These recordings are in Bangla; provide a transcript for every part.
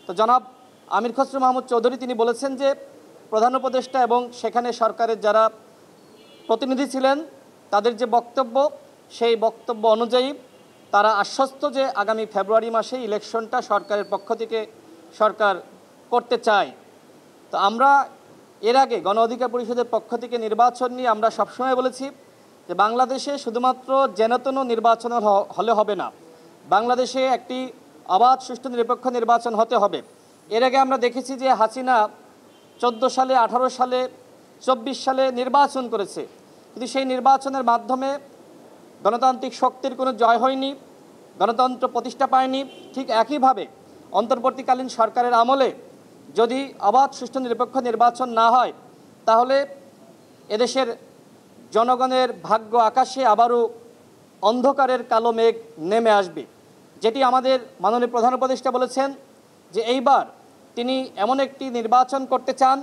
তো জনাব আমির খসরু মাহমুদ চৌধুরী তিনি বলেছেন যে প্রধান উপদেষ্টা এবং সেখানে সরকারের যারা প্রতিনিধি ছিলেন তাদের যে বক্তব্য, সেই বক্তব্য অনুযায়ী তারা আশ্বস্ত যে আগামী ফেব্রুয়ারি মাসে ইলেকশনটা সরকারের পক্ষ থেকে সরকার করতে চায়। তো আমরা এর আগে গণ অধিকার পরিষদের পক্ষ থেকে নির্বাচন নিয়ে আমরা সবসময় বলেছি যে বাংলাদেশে শুধুমাত্র যেনতেন নির্বাচন হলে হবে না, বাংলাদেশে একটি অবাধ সুষ্ঠু নিরপেক্ষ নির্বাচন হতে হবে। এর আগে আমরা দেখেছি যে হাসিনা 14 সালে, 18 সালে, 24 সালে নির্বাচন করেছে, কিন্তু সেই নির্বাচনের মাধ্যমে গণতান্ত্রিক শক্তির কোনো জয় হয়নি, গণতন্ত্র প্রতিষ্ঠা পায়নি। ঠিক একইভাবে অন্তর্বর্তীকালীন সরকারের আমলে যদি অবাধ সুষ্ঠু নিরপেক্ষ নির্বাচন না হয় তাহলে এদেশের জনগণের ভাগ্য আকাশে আবারও অন্ধকারের কালো মেঘ নেমে আসবে। যেটি আমাদের মাননীয় প্রধান উপদেষ্টা বলেছেন যে এইবার তিনি এমন একটি নির্বাচন করতে চান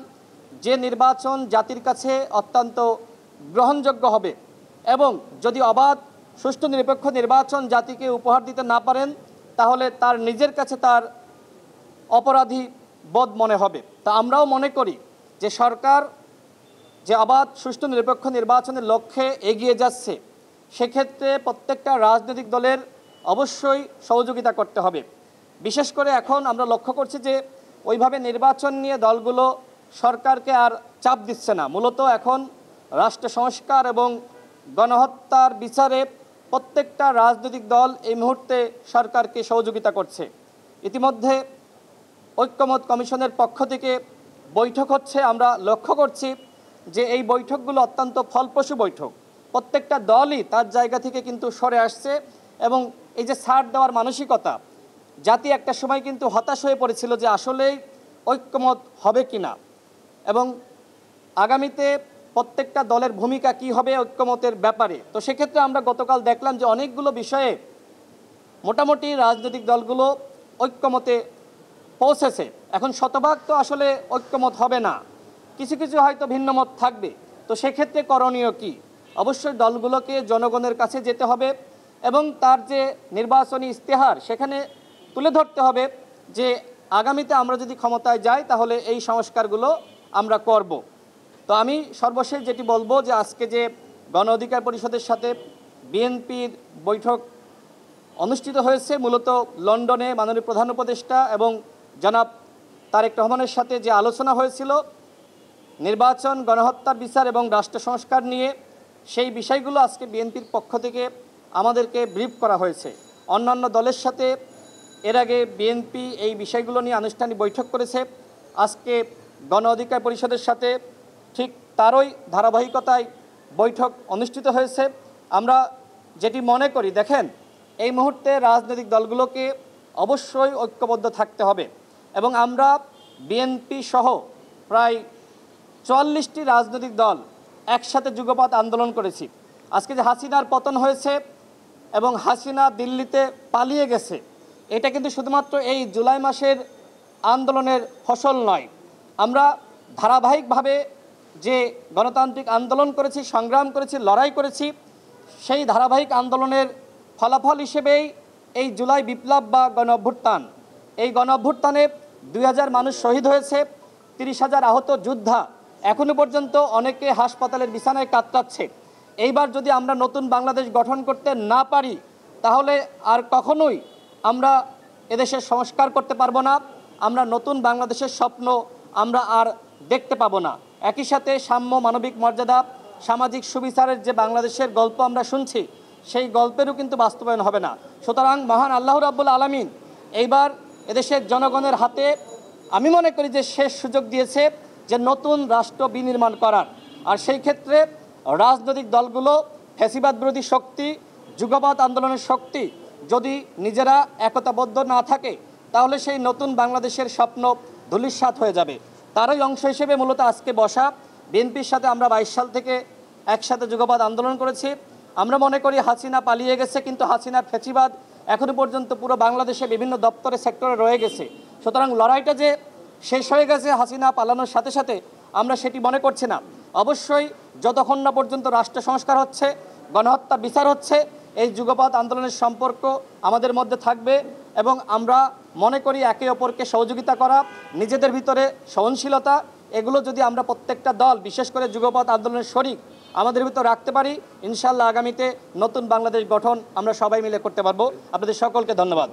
যে নির্বাচন জাতির কাছে অত্যন্ত গ্রহণযোগ্য হবে, এবং যদি অবাধ সুষ্ঠু নিরপেক্ষ নির্বাচন জাতিকে উপহার দিতে না পারেন তাহলে তার নিজের কাছে তার অপরাধী বোধ মনে হবে। তা আমরাও মনে করি যে সরকার যে অবাধ সুষ্ঠু নিরপেক্ষ নির্বাচনের লক্ষ্যে এগিয়ে যাচ্ছে, সেক্ষেত্রে প্রত্যেকটা রাজনৈতিক দলের অবশ্যই সহযোগিতা করতে হবে। বিশেষ করে এখন আমরা লক্ষ্য করছি যে ওইভাবে নির্বাচন নিয়ে দলগুলো সরকারকে আর চাপ দিচ্ছে না। মূলত এখন রাষ্ট্র সংস্কার এবং গণহত্যার বিচারে প্রত্যেকটা রাজনৈতিক দল এই মুহূর্তে সরকারকে সহযোগিতা করছে। ইতিমধ্যে ঐক্যমত কমিশনের পক্ষ থেকে বৈঠক হচ্ছে, আমরা লক্ষ্য করছি যে এই বৈঠকগুলো অত্যন্ত ফলপ্রসূ বৈঠক। প্রত্যেকটা দলই তার জায়গা থেকে কিন্তু সরে আসছে, এবং এই যে ছাড় দেওয়ার মানসিকতা, জাতি একটা সময় কিন্তু হতাশ হয়ে পড়েছিল যে আসলেই ঐক্যমত হবে কিনা, এবং আগামীতে প্রত্যেকটা দলের ভূমিকা কি হবে ঐক্যমতের ব্যাপারে। তো সেক্ষেত্রে আমরা গতকাল দেখলাম যে অনেকগুলো বিষয়ে মোটামুটি রাজনৈতিক দলগুলো ঐক্যমতে পৌঁছেছে। এখন শতভাগ তো আসলে ঐক্যমত হবে না, কিছু কিছু হয়তো ভিন্নমত থাকবে। তো সেক্ষেত্রে করণীয় কি? অবশ্যই দলগুলোকে জনগণের কাছে যেতে হবে এবং তার যে নির্বাচনী ইশতেহার সেখানে তুলে ধরতে হবে যে আগামীতে আমরা যদি ক্ষমতায় যাই তাহলে এই সংস্কারগুলো আমরা করব। তো আমি সর্বশেষ যেটি বলবো যে আজকে যে গণ অধিকার পরিষদের সাথে বিএনপির বৈঠক অনুষ্ঠিত হয়েছে, মূলত লন্ডনে মাননীয় প্রধান উপদেষ্টা এবং জনাব তারেক রহমানের সাথে যে আলোচনা হয়েছিল নির্বাচন, গণহত্যার বিচার এবং রাষ্ট্র সংস্কার নিয়ে, সেই বিষয়গুলো আজকে বিএনপির পক্ষ থেকে আমাদেরকে ব্রিফ করা হয়েছে। অন্যান্য দলের সাথে এর আগে বিএনপি এই বিষয়গুলো নিয়ে আনুষ্ঠানিক বৈঠক করেছে। আজকে গণ অধিকার পরিষদের সাথে ঠিক তারই ধারাবাহিকতায় বৈঠক অনুষ্ঠিত হয়েছে। আমরা যেটি মনে করি, দেখেন এই মুহূর্তে রাজনৈতিক দলগুলোকে অবশ্যই ঐক্যবদ্ধ থাকতে হবে, এবং আমরা বিএনপি সহ প্রায় 44টি রাজনৈতিক দল একসাথে যুগপৎ আন্দোলন করেছি। আজকে যে হাসিনার পতন হয়েছে এবং হাসিনা দিল্লিতে পালিয়ে গেছে, এটা কিন্তু শুধুমাত্র এই জুলাই মাসের আন্দোলনের ফসল নয়। আমরা ধারাবাহিকভাবে যে গণতান্ত্রিক আন্দোলন করেছি, সংগ্রাম করেছি, লড়াই করেছি, সেই ধারাবাহিক আন্দোলনের ফলাফল হিসেবেই এই জুলাই বিপ্লব বা গণ অভ্যুত্থান। এই গণ অভ্যুত্থানে 2000 মানুষ শহীদ হয়েছে, 30,000 আহত যোদ্ধা এখনো পর্যন্ত অনেকে হাসপাতালের বিছানায় কাতরাচ্ছে। এইবার যদি আমরা নতুন বাংলাদেশ গঠন করতে না পারি তাহলে আর কখনোই আমরা এদেশের সংস্কার করতে পারবো না, আমরা নতুন বাংলাদেশের স্বপ্ন আমরা আর দেখতে পাবো না। একই সাথে সাম্য, মানবিক মর্যাদা, সামাজিক সুবিচারের যে বাংলাদেশের গল্প আমরা শুনছি, সেই গল্পেরও কিন্তু বাস্তবায়ন হবে না। সুতরাং মহান আল্লাহ রাব্বুল আলামিন এইবার এদেশের জনগণের হাতে আমি মনে করি যে শেষ সুযোগ দিয়েছে যে নতুন রাষ্ট্র বিনির্মাণ করার। আর সেই ক্ষেত্রে রাজনৈতিক দলগুলো, ফ্যাসিবাদ বিরোধী শক্তি, যুগপৎ আন্দোলনের শক্তি যদি নিজেরা একতাবদ্ধ না থাকে তাহলে সেই নতুন বাংলাদেশের স্বপ্ন ধূলিসাৎ হয়ে যাবে। তারই অংশ হিসেবে মূলত আজকে বসা। বিএনপির সাথে আমরা 22 সাল থেকে একসাথে যুগপৎ আন্দোলন করেছি। আমরা মনে করি হাসিনা পালিয়ে গেছে, কিন্তু হাসিনার ফ্যাসিবাদ এখনো পর্যন্ত পুরো বাংলাদেশে বিভিন্ন দপ্তরে, সেক্টরে রয়ে গেছে। সুতরাং লড়াইটা যে শেষ হয়ে গেছে হাসিনা পালানোর সাথে সাথে আমরা সেটি মনে করছি না। অবশ্যই যতক্ষণ না পর্যন্ত রাষ্ট্র সংস্কার হচ্ছে, গণহত্যা বিচার হচ্ছে, এই যুগপৎ আন্দোলনের সম্পর্ক আমাদের মধ্যে থাকবে এবং আমরা মনে করি একে অপরকে সহযোগিতা করা, নিজেদের ভিতরে সহনশীলতা, এগুলো যদি আমরা প্রত্যেকটা দল বিশেষ করে যুগপৎ আন্দোলনের শরিক আমাদের ভিতর রাখতে পারি, ইনশাআল্লাহ আগামীতে নতুন বাংলাদেশ গঠন আমরা সবাই মিলে করতে পারবো। আপনাদের সকলকে ধন্যবাদ।